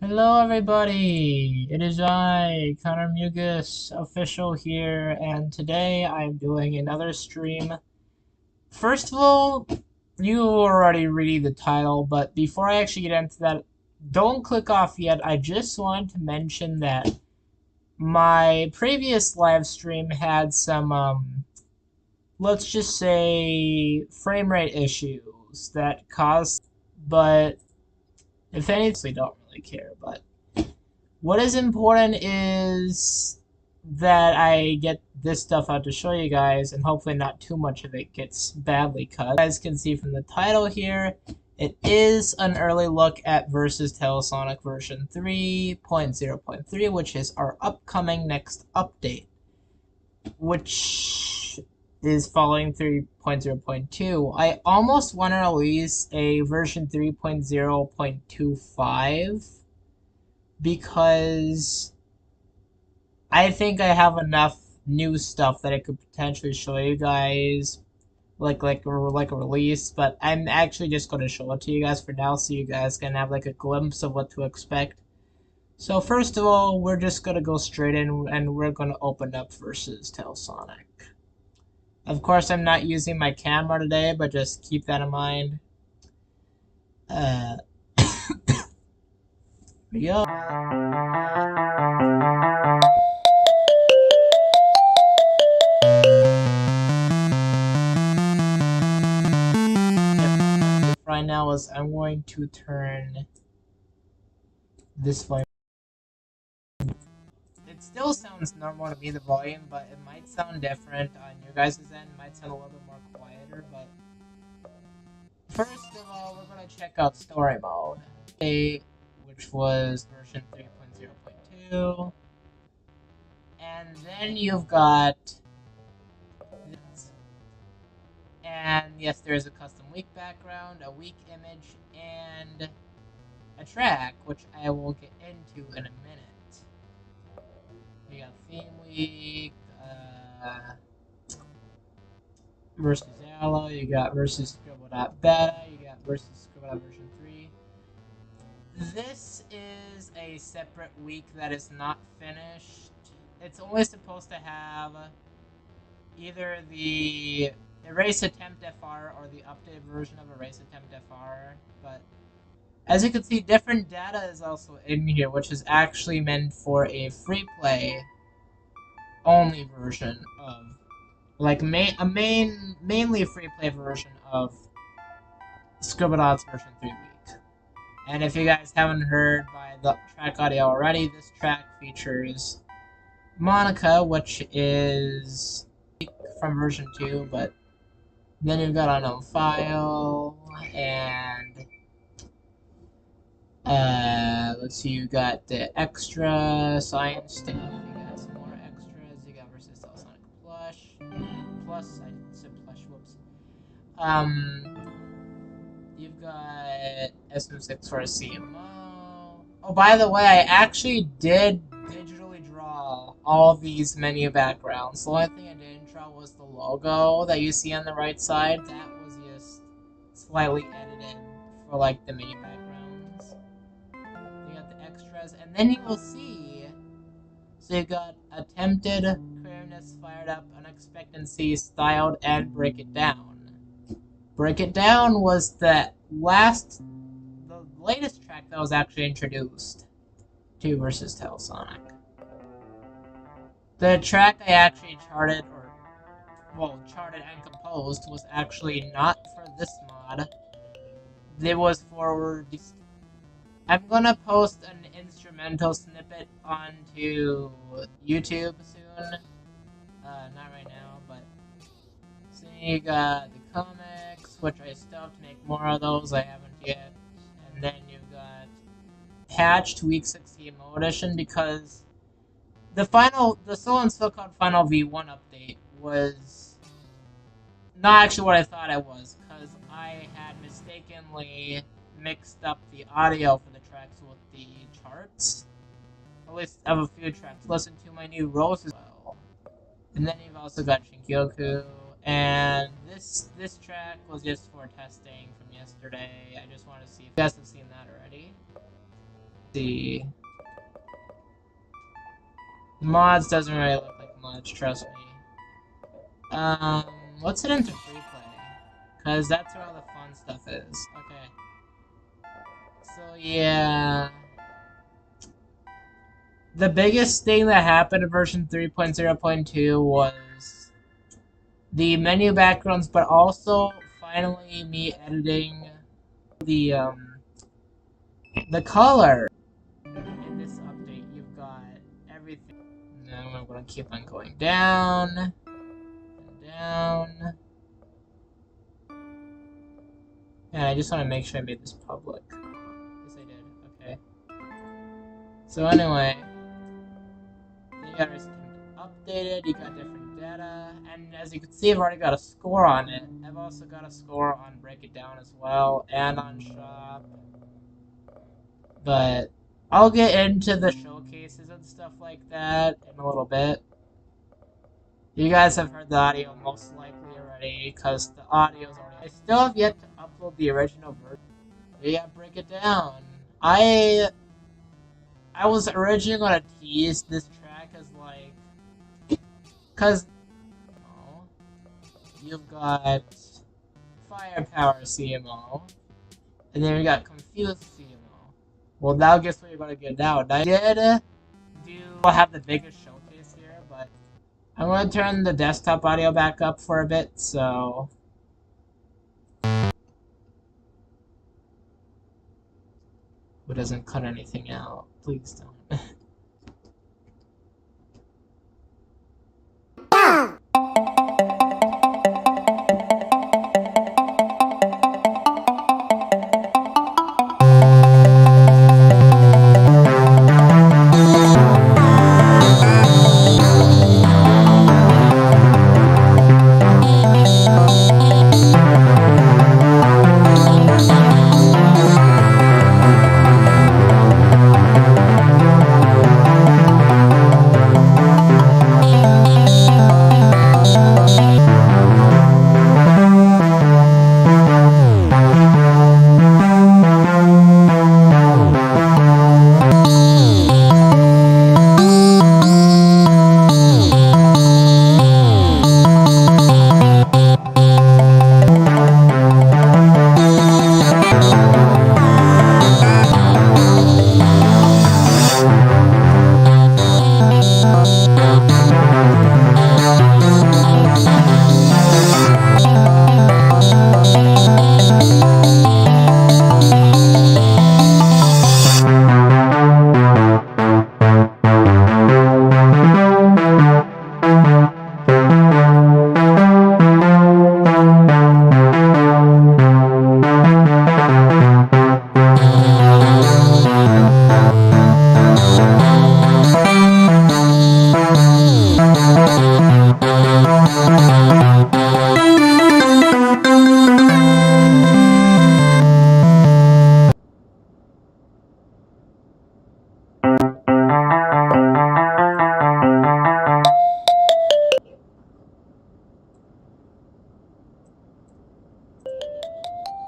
Hello everybody, it is I, Connor Mugaas, official here, and today I'm doing another stream. First of all, you already read the title, but before I actually get into that, don't click off yet. I just wanted to mention that my previous live stream had some, let's just say, frame rate issues that caused, but if anything, I don't really care, but what is important is that I get this stuff out to show you guys, and hopefully not too much of it gets badly cut. As you guys can see from the title here, it is an early look at versus Tailsonic version 3.0.3, which is our upcoming next update, which is following 3.0.2. I almost want to release a version 3.0.25 because I think I have enough new stuff that I could potentially show you guys, like a release. But I'm actually just going to show it to you guys for now, so you guys can have like a glimpse of what to expect. So first of all, we're just going to go straight in, and we're going to open up versus Tailsonic. Of course, I'm not using my camera today, but just keep that in mind. Here we go. Right now is I'm going to turn this volume. It still sounds normal to me, the volume, but it might sound different on your guys' end. It might sound a little bit more quieter, but first of all, we're going to check out story mode, which was version 3.0.2, and then you've got this. And yes, there is a custom week background, a week image, and a track, which I will get into in a minute. We got theme week, versus Allo, you got versus Scribble.beta, you got versus Scribble version 3. This is a separate week that is not finished. It's only supposed to have either the Erase Attempt FR or the updated version of Erase Attempt FR, but as you can see, different data is also in here, which is actually meant for a free play only version of, like, mainly free play version of Scribbledots version 3 week. And if you guys haven't heard by the track audio already, this track features Monica, which is from version 2, but then you've got Unknown File, and let's see, you got the extra science stuff, you got some more extras, you got versus Tailsonic Plus, I said Plush, whoops. You've got SM6 for a CMO. Oh, by the way, I actually did digitally draw all these menu backgrounds. The only thing I didn't draw was the logo that you see on the right side. That was just slightly edited for, like, the menu backgrounds. You got the extras, and then you will see, so you got attempted, queerness, fired up, unexpectancy, styled, and break it down. Break It Down was the latest track that was actually introduced to versus Tailsonic. The track I actually charted and composed was actually not for this mod. It was for this. I'm gonna post an instrumental snippet onto YouTube soon. Not right now, but so you got the comics, which I still have to make more of those. I haven't yet. And then you've got patched Week 16 Mo Edition, because the Soul and Silk Cloud Final V1 update was not actually what I thought it was, because I had mistakenly mixed up the audio for the tracks with the charts. At least of a few tracks. Listen to my new Rose as well. And then you've also got Shinkyoku, And this track was just for testing from yesterday. I just wanted to see if you guys have seen that already. Let's see. The mods doesn't really look like much, trust me. Let's head into free play. Cause that's where all the fun stuff is. Okay. So yeah. The biggest thing that happened in version 3.0.2 was the menu backgrounds, but also finally me editing the color. In this update, you've got everything. Now I'm gonna keep on going down and down. And I just want to make sure I made this public. Yes, I did. Okay. So anyway, you got everything updated. You got different data, and as you can see, I've already got a score on it. I've also got a score on Break It Down as well, and on Shop. But I'll get into the showcases and stuff like that in a little bit. You guys have heard the audio most likely already, because the audio's already. I still have yet to upload the original version. But yeah, Break It Down. I was originally gonna tease this track as like, cause you've got Firepower CMO, and then we got Confused CMO. Well, now guess what you're gonna get now. I did have the biggest showcase here, but I'm gonna turn the desktop audio back up for a bit, so. Who doesn't cut anything out? Please don't.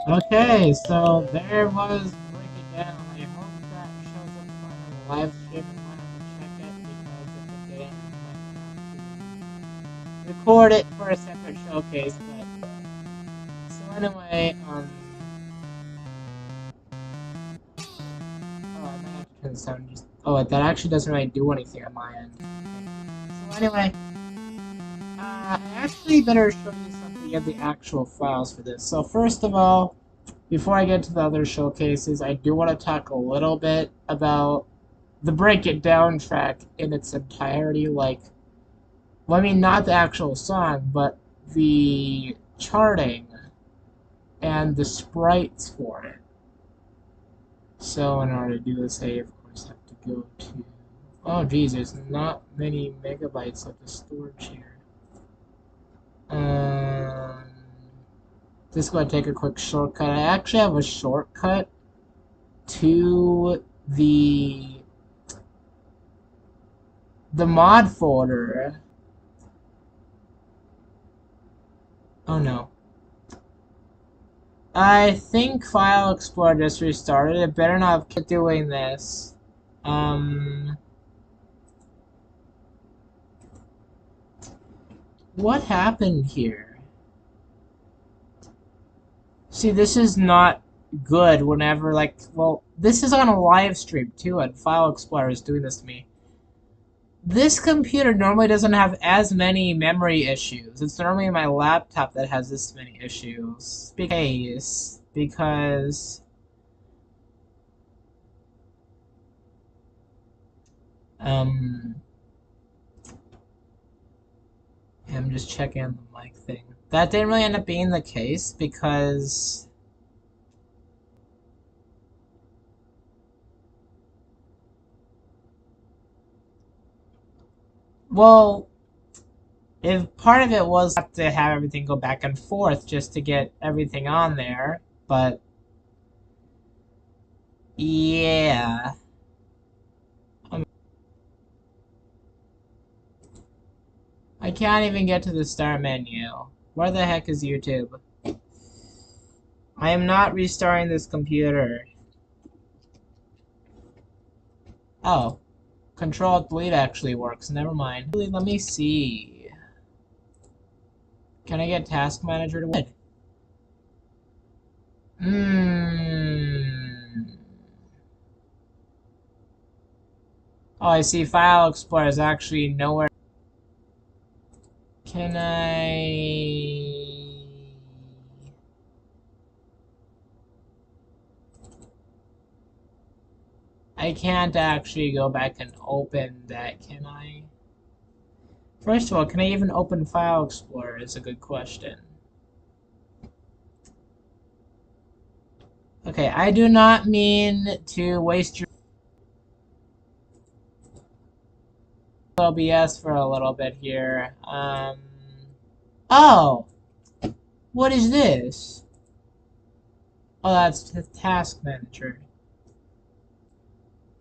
Okay, so there was Break It Down. I hope that shows up fine on the live stream. I might have to check it because of the day I might have to record it for a separate showcase, but so anyway, oh, I might have to turn the sound just that actually doesn't really do anything on my end. So anyway, I actually better show you something of the actual files for this. So first of all, before I get to the other showcases, I do want to talk a little bit about the Break It Down track in its entirety. Like, well, I mean, not the actual song, but the charting and the sprites for it. So in order to do this, I of course have to go to. Oh, geez, there's not many megabytes of the storage here. Just going to take a quick shortcut. I actually have a shortcut to the mod folder Oh no. I think File Explorer just restarted. It better not keep doing this. What happened here? See, this is not good whenever, like, well, this is on a live stream too, and File Explorer is doing this to me. This computer normally doesn't have as many memory issues. It's normally my laptop that has this many issues. Because I'm just checking on the mic thing. That didn't really end up being the case because well, if part of it was to have everything go back and forth just to get everything on there, but yeah. I can't even get to the start menu. Where the heck is YouTube? I am not restarting this computer. Oh. Control-Delete actually works. Never mind. Let me see. Can I get Task Manager to work? Oh, I see. File Explorer is actually nowhere. Can I can't actually go back and open that, can I? First of all, can I even open File Explorer is a good question. Okay, I do not mean to waste your OBS for a little bit here. Oh! What is this? Oh, that's the Task Manager.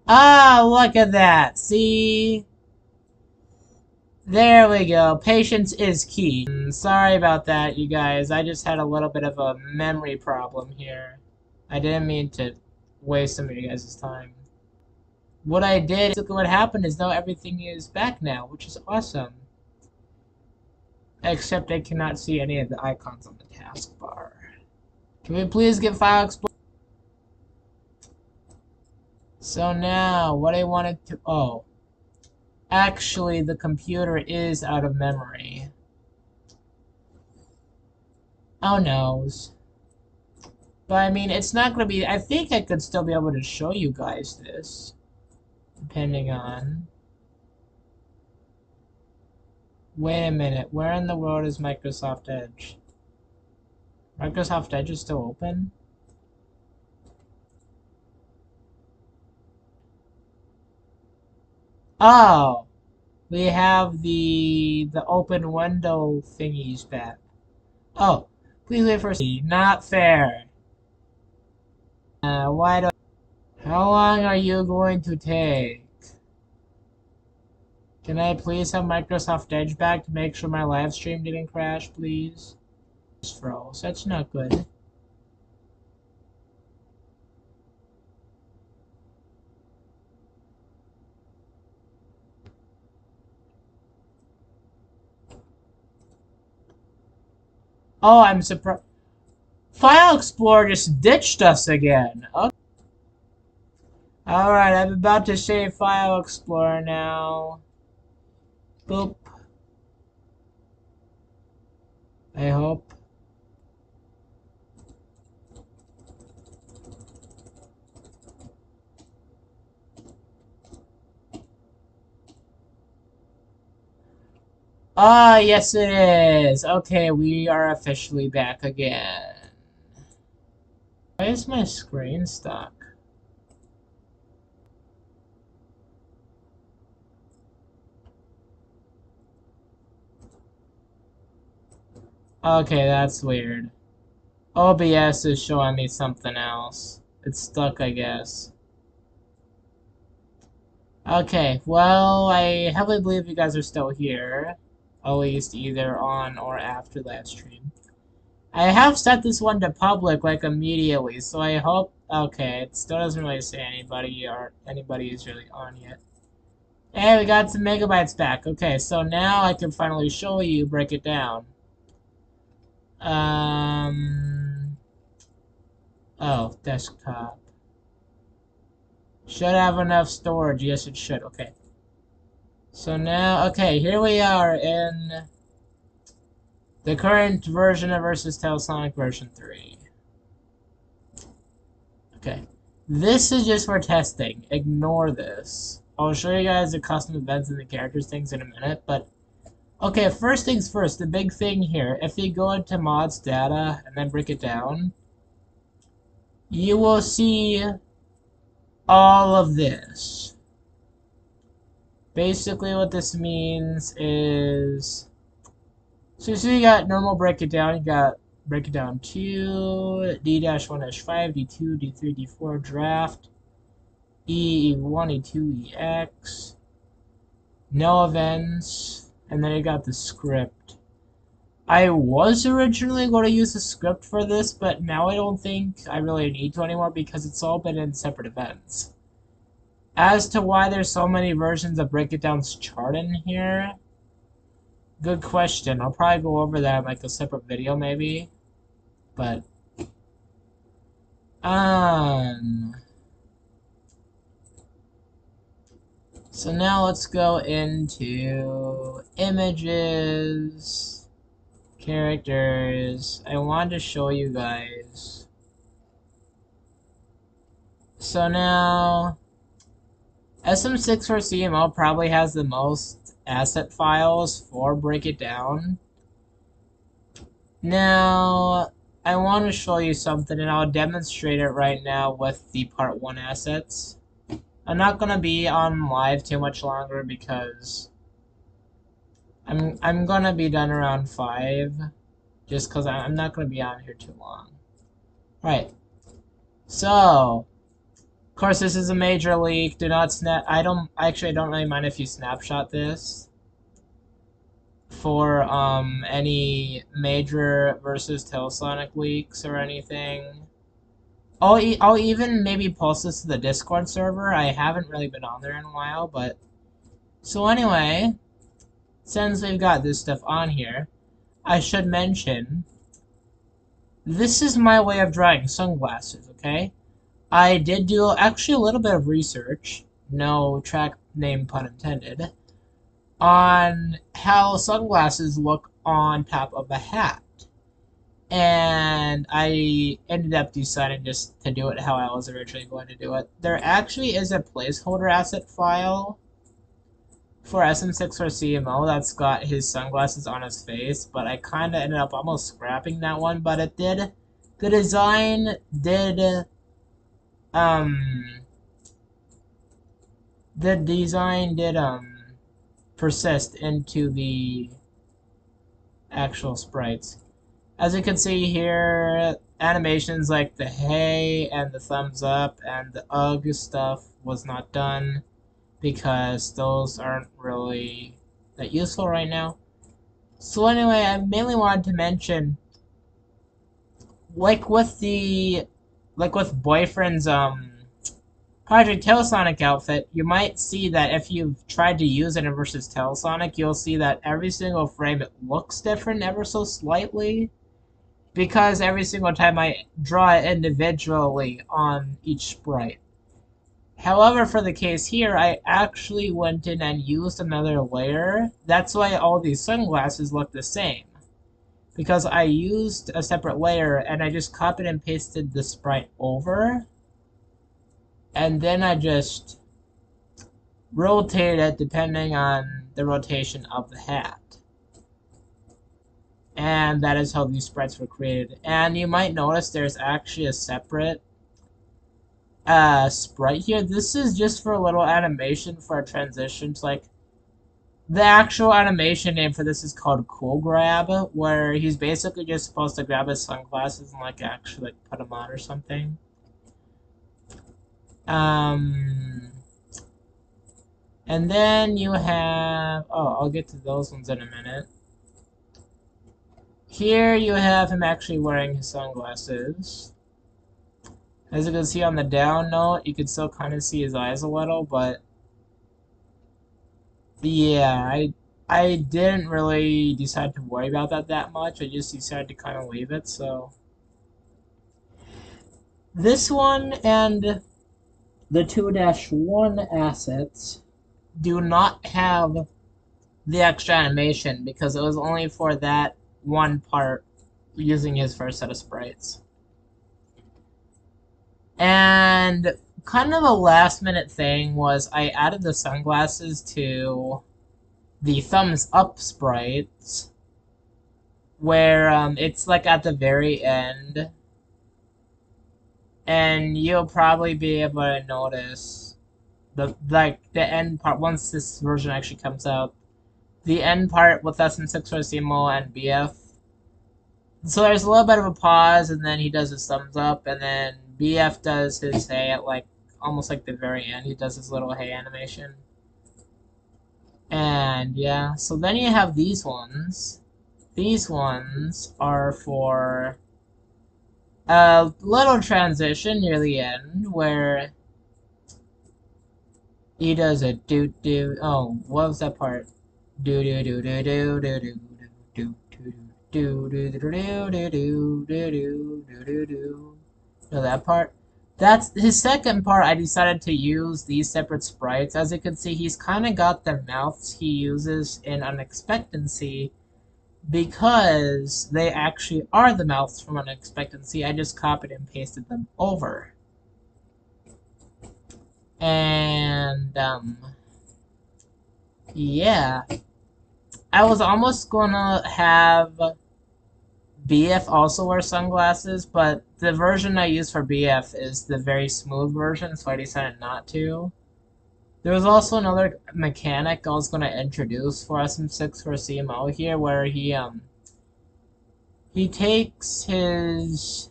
Ah, look at that! See? There we go. Patience is key. Sorry about that, you guys. I just had a little bit of a memory problem here. I didn't mean to waste some of you guys' time. What I did, what happened is now everything is back now, which is awesome. Except I cannot see any of the icons on the taskbar. Can we please get File Explorer? So now, what I wanted to... Oh. Actually, the computer is out of memory. Oh noes. But I mean, it's not going to be... I think I could still be able to show you guys this. Depending on... Wait a minute. Where in the world is Microsoft Edge? Microsoft Edge is still open? Oh! We have the open window thingies back. Oh, please wait for a second. Not fair. Why don't... How long are you going to take? Can I please have Microsoft Edge back to make sure my live stream didn't crash, please? Just froze. That's not good. Oh, I'm surprised. File Explorer just ditched us again. Okay. Alright, I'm about to save File Explorer now. Boop. I hope. Ah, yes it is. Okay, we are officially back again. Why is my screen stuck? Okay, that's weird. OBS is showing me something else. It's stuck, I guess. Okay, well, I heavily believe you guys are still here. At least either on or after that stream. I have set this one to public like immediately, so I hope. Okay, it still doesn't really say anybody or anybody is really on yet. Hey, we got some megabytes back. Okay, so now I can finally show you, break it down. Oh, desktop. Should have enough storage. Yes, it should. Okay. So now, okay, here we are in the current version of versus Tailsonic version 3. Okay. This is just for testing. Ignore this. I'll show you guys the custom events and the characters things in a minute, but okay, first things first, the big thing here, if you go into mods data and then break it down, you will see all of this. Basically what this means is, so you got normal break it down, you got break it down 2, D-1-5, D2, D3, D4, draft, E, E1, E2, EX, no events, and then you got the script. I was originally going to use a script for this, but now I don't think I really need to anymore because it's all been in separate events. As to why there's so many versions of Break It Down's chart in here, good question. I'll probably go over that in like a separate video maybe. But so now let's go into images, characters. I wanted to show you guys. So now SM6 for CMO probably has the most asset files for Break It Down. Now, I want to show you something, and I'll demonstrate it right now with the Part 1 assets. I'm not going to be on live too much longer because I'm going to be done around 5, just because I'm not going to be on here too long. Right. So, of course, this is a major leak. Do not snap. I don't really mind if you snapshot this for any major versus Tailsonic leaks or anything. I'll even maybe post this to the Discord server. I haven't really been on there in a while, but so anyway, since we've got this stuff on here, I should mention this is my way of drawing sunglasses, okay? I did do actually a little bit of research, no track name pun intended, on how sunglasses look on top of a hat. And I ended up deciding just to do it how I was originally going to do it. There actually is a placeholder asset file for SM6 or CMO that's got his sunglasses on his face, but I kind of ended up almost scrapping that one, but it did, the design did, the design did, persist into the actual sprites. As you can see here, animations like the hey and the thumbs up and the ugh stuff was not done because those aren't really that useful right now. So anyway, I mainly wanted to mention, like with Boyfriend's Project Tailsonic outfit, you might see that if you've tried to use it in versus Tailsonic, you'll see that every single frame it looks different ever so slightly. Because every single time I draw it individually on each sprite. However, for the case here, I actually went in and used another layer. That's why all these sunglasses look the same. Because I used a separate layer and I just copied and pasted the sprite over. And then I just rotated it depending on the rotation of the hat. And that is how these sprites were created. And you might notice there's actually a separate sprite here. This is just for a little animation for our transitions. Like, the actual animation name for this is called Cool Grab, where he's basically just supposed to grab his sunglasses and like actually like put them on or something. And then you have, oh, I'll get to those ones in a minute. Here you have him actually wearing his sunglasses. As you can see on the down note, you can still kind of see his eyes a little, but yeah, I didn't really decide to worry about that much. I just decided to kind of leave it, so. This one and the 2-1 assets do not have the extra animation because it was only for that one part using his first set of sprites. And kind of a last minute thing was I added the sunglasses to the thumbs up sprites where it's like at the very end, and you'll probably be able to notice the end part once this version actually comes out. The end part with SM6 and BF. So there's a little bit of a pause, and then he does his thumbs up, and then BF does his hey at like almost like the very end. He does his little hey animation. And yeah, so then you have these ones. These ones are for a little transition near the end where he does a do do. Oh, what was that part? Do do do do do do do do do do do do do do do do do do. Know that part? That's his second part. I decided to use these separate sprites. As you can see, he's kind of got the mouths he uses in Unexpectancy because they actually are the mouths from Unexpectancy. I just copied and pasted them over. And, yeah. I was almost gonna have BF also wear sunglasses, but the version I use for BF is the very smooth version, so I decided not to. There was also another mechanic I was gonna introduce for SM6 for CMO here, where he takes his,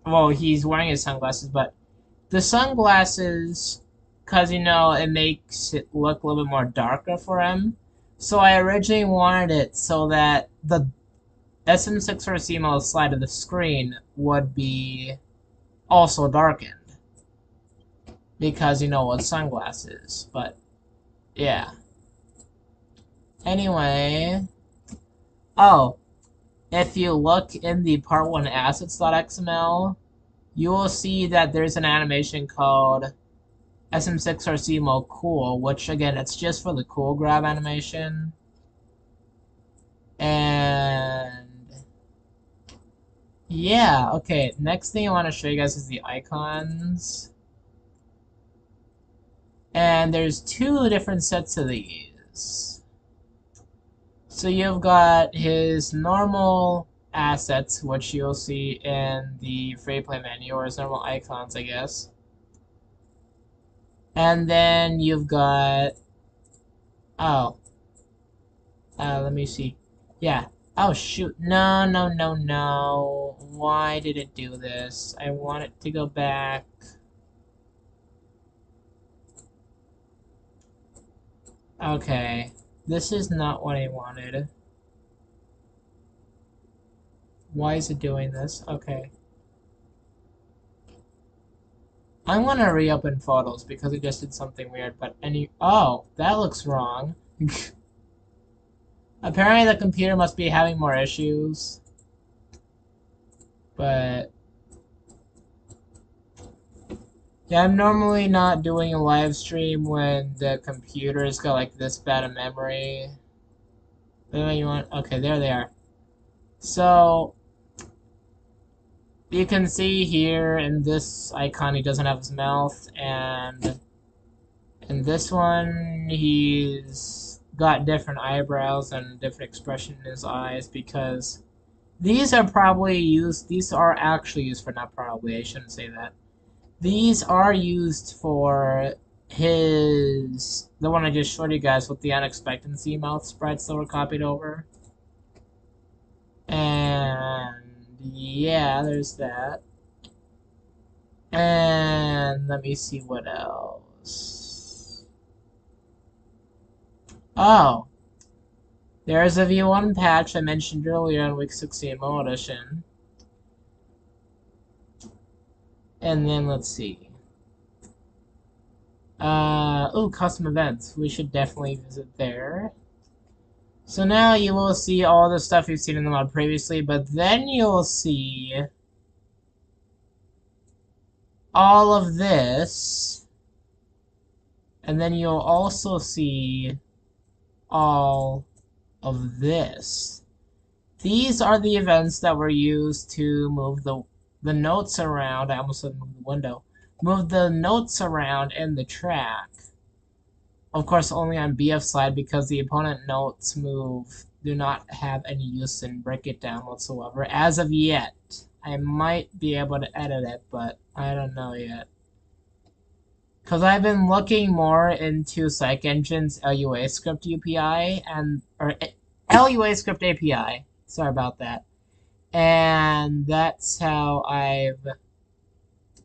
well, he's wearing his sunglasses, but the sunglasses, cause it makes it look a little bit more darker for him. So I originally wanted it so that the SM6 or CMO side of the screen would be also darkened. Because with sunglasses. But yeah. Anyway. Oh. If you look in the part 1 assets.xml, you will see that there's an animation called SM6RC Cool, which again, it's just for the cool grab animation. And yeah, okay, next thing I want to show you guys is the icons. And there's 2 different sets of these. So you've got his normal assets, which you'll see in the free play menu, or his normal icons, I guess. And then you've got, oh, let me see. Yeah. Oh, shoot. No, no, no, no. Why did it do this? I want it to go back. Okay. This is not what I wanted. Why is it doing this? Okay. I'm gonna reopen photos because it just did something weird, but oh, that looks wrong. Apparently the computer must be having more issues. But yeah, I'm normally not doing a live stream when the computer's got like this bad of memory. Okay, there they are. So you can see here in this icon he doesn't have his mouth, and in this one he's got different eyebrows and different expression in his eyes because these are actually used for, not probably, I shouldn't say that. These are used for the one I just showed you guys with the Unexpectancy mouth sprites that were copied over. And yeah, there's that. And let me see what else. Oh, There's a V1 patch I mentioned earlier on week 16 Mo Edition. And then let's see. Custom events. We should definitely visit there. So now you will see all the stuff you've seen in the mod previously, but then you'll see all of this. And then you'll also see all of this. These are the events that were used to move the notes around. I almost said move the window. Move the notes around in the track. Of course, only on BF slide because the opponent notes move do not have any use in Break It Down whatsoever. As of yet. I might be able to edit it, but I don't know yet. Because I've been looking more into Psych Engine's LUA script UPI or LUA script API. Sorry about that. And that's how I've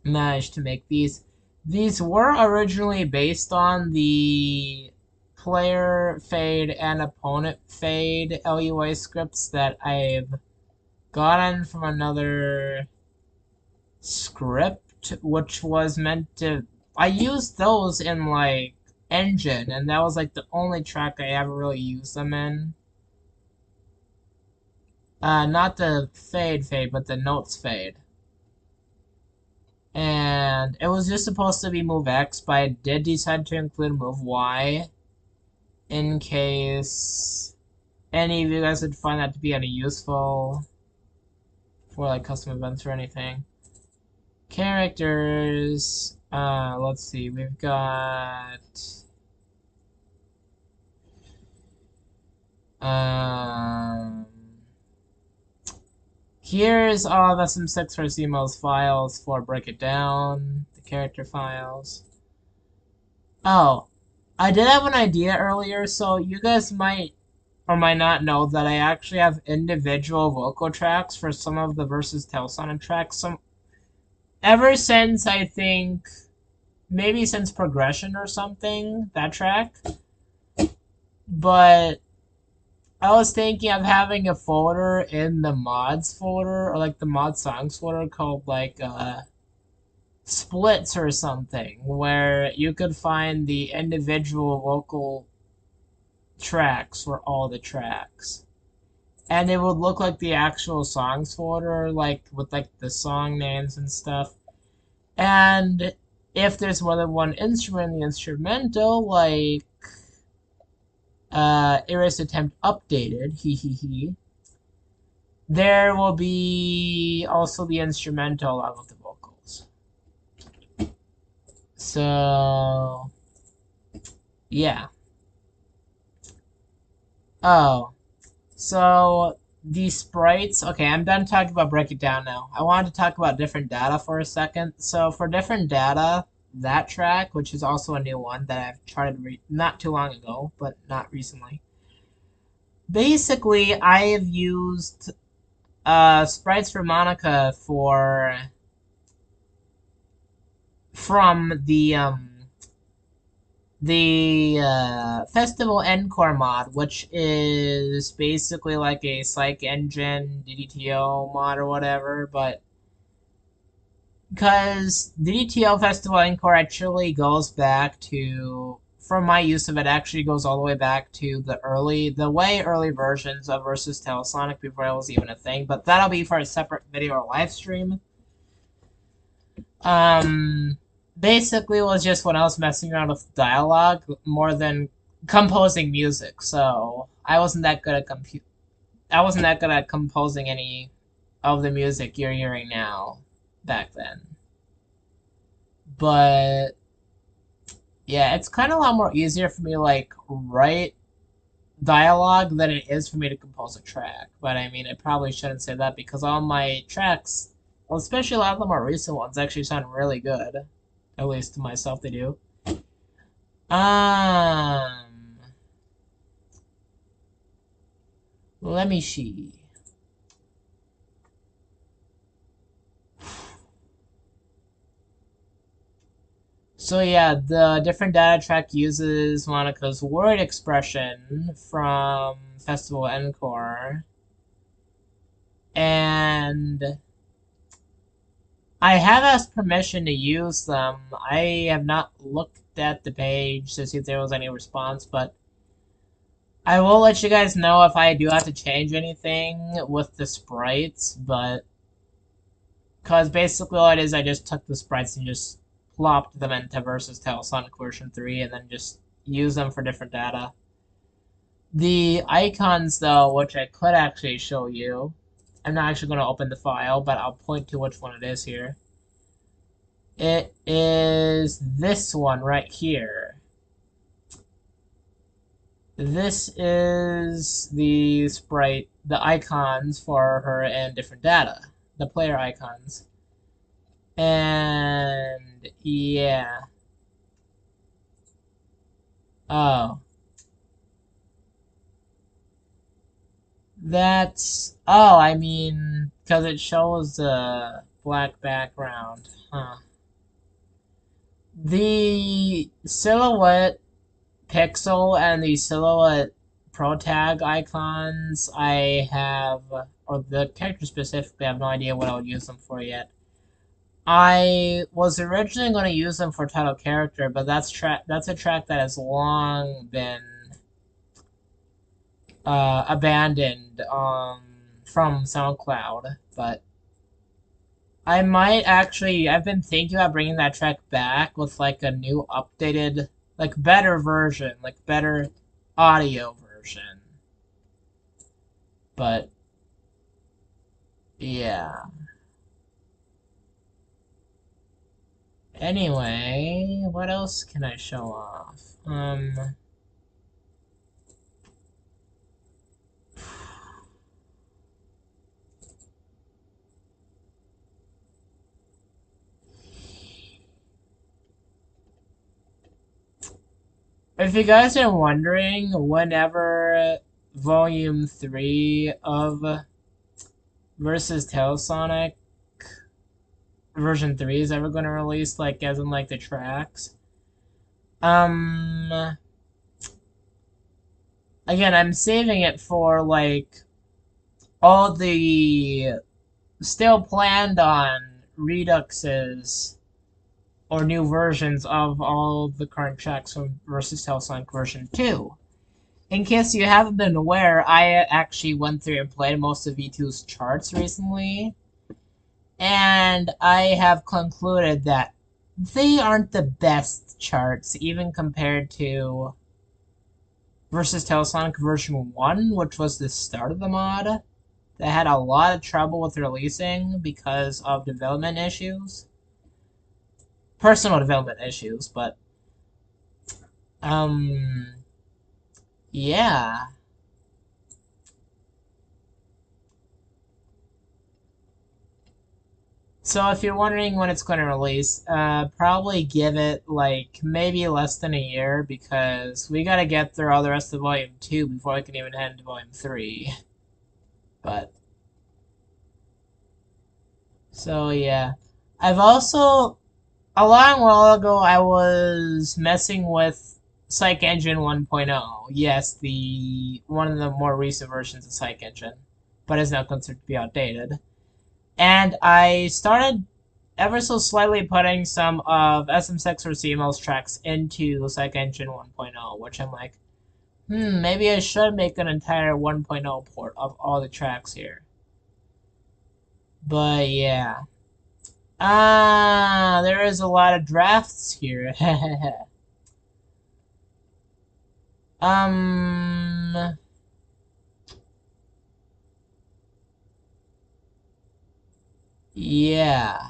managed to make these. These were originally based on the player fade and opponent fade LUA scripts that I've gotten from another script, which was meant to... I used those in, like, Engine, and that was, like, the only track I ever really used them in. Not the fade, but the notes fade. And it was just supposed to be move X, but I did decide to include move Y in case any of you guys would find that to be any useful for like custom events or anything. Characters, let's see, we've got here's all of SM6 for CMO's files for Break It Down, the character files. Oh, I did have an idea earlier, so you guys might or might not know that I actually have individual vocal tracks for some of the versus Tailsonic tracks. Ever since, I think, maybe since Progression or something, that track. But I was thinking of having a folder in the mods folder, or like the mod songs folder called like, splits or something, where you could find the individual vocal tracks for all the tracks. And it would look like the actual songs folder, like with like the song names and stuff. And if there's more than one instrument in the instrumental, like Erase Attempt Updated, there will be also the instrumental along with the vocals. So, yeah. Oh, so the sprites, okay, I'm done talking about Break It Down now. I wanted to talk about different data for a second. So for different data, that track, which is also a new one that I've tried not too long ago, but not recently. Basically, I have used sprites for Monica from the Festival Encore mod, which is basically like a Psych Engine DDTO mod or whatever, but because DDTO Festival Encore actually goes back to, from my use of it, actually goes all the way back to the way early versions of Versus Tailsonic before it was even a thing, but that'll be for a separate video or live stream. Basically was just when I was messing around with dialogue more than composing music, so I wasn't that good at composing any of the music you're hearing now back then. But yeah, it's kind of a lot more easier for me to like write dialogue than it is for me to compose a track. But I mean, I probably shouldn't say that because all my tracks, well, especially a lot of the more recent ones, actually sound really good. At least to myself, they do. Let me see. So yeah, the different data track uses Monica's word expression from Festival Encore. And I have asked permission to use them. I have not looked at the page to see if there was any response, but I will let you guys know if I do have to change anything with the sprites, but because basically all it is, I just took the sprites and just plopped them into Versus Tailsonic version 3 and then just use them for different data. The icons, though, which I could actually show you, I'm not actually going to open the file, but I'll point to which one it is here. It is this one right here. This is the sprite, the icons for her and different data, the player icons. And yeah. Oh. Oh, I mean, because it shows a black background. Huh. The silhouette pixel and the silhouette pro tag icons I have, or the character specifically, I have no idea what I would use them for yet. I was originally going to use them for title character, but that's a track that has long been abandoned from SoundCloud. But I might actually, I've been thinking about bringing that track back with like a new updated, like better version, like better audio version. But yeah. Anyway, what else can I show off? If you guys are wondering, whenever Volume 3 of Versus Tailsonic version 3 is ever going to release, like, as in, like, the tracks, again, I'm saving it for, like, all the still planned on reduxes or new versions of all the current tracks from Versus Tailsonic version 2. In case you haven't been aware, I actually went through and played most of V2's charts recently, and I have concluded that they aren't the best charts, even compared to Versus Tailsonic version 1, which was the start of the mod, that had a lot of trouble with releasing because of development issues. Personal development issues, but, yeah. So if you're wondering when it's going to release, probably give it like maybe less than a year because we got to get through all the rest of Volume 2 before we can even head into Volume 3. But, so yeah. I've also, a long while ago, I was messing with Psych Engine 1.0. Yes, one of the more recent versions of Psych Engine, but is now considered to be outdated. And I started ever so slightly putting some of SM6 or CML's tracks into Psych Engine 1.0, which I'm like, maybe I should make an entire 1.0 port of all the tracks here. But yeah. There is a lot of drafts here. Yeah.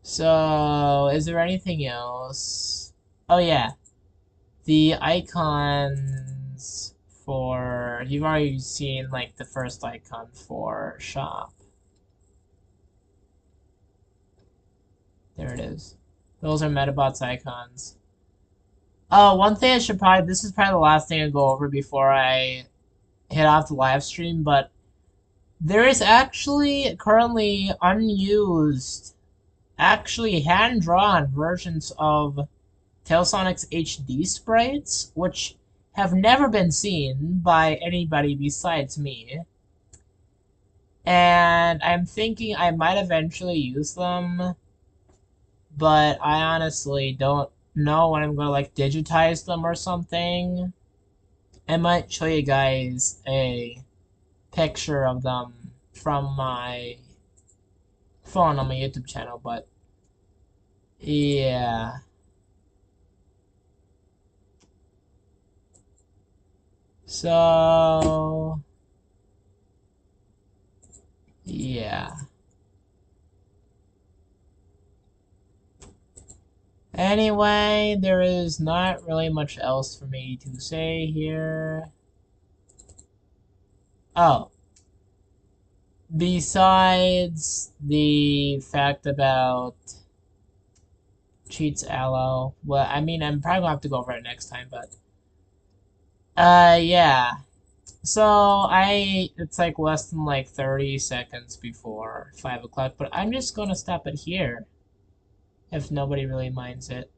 So, is there anything else? Oh yeah. The icons for, you've already seen like the first icon for shop. There it is. Those are Metabots icons. Oh, one thing I should probably, this is probably the last thing I go over before I hit off the live stream, but there is actually currently unused actually hand-drawn versions of Tailsonic's HD sprites, which have never been seen by anybody besides me. And I'm thinking I might eventually use them, but I honestly don't know when I'm gonna like digitize them or something. I might show you guys a picture of them from my phone on my YouTube channel, but yeah. So yeah. Anyway, there is not really much else for me to say here. Oh, besides the fact about cheats aloe, well, I mean, I'm probably gonna have to go over it next time, but yeah. So it's like less than like 30 seconds before 5 o'clock, but I'm just gonna stop it here if nobody really minds it.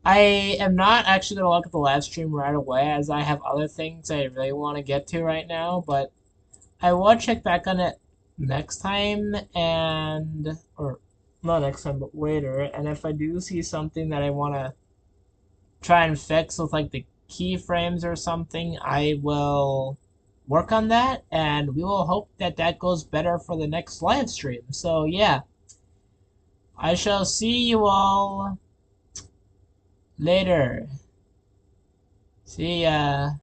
I am not actually gonna look at the live stream right away as I have other things I really want to get to right now, but I will check back on it next time or not next time, but later. And if I do see something that I want to try and fix with like the keyframes or something, I will work on that, and we will hope that that goes better for the next live stream. So yeah, I shall see you all later. See ya.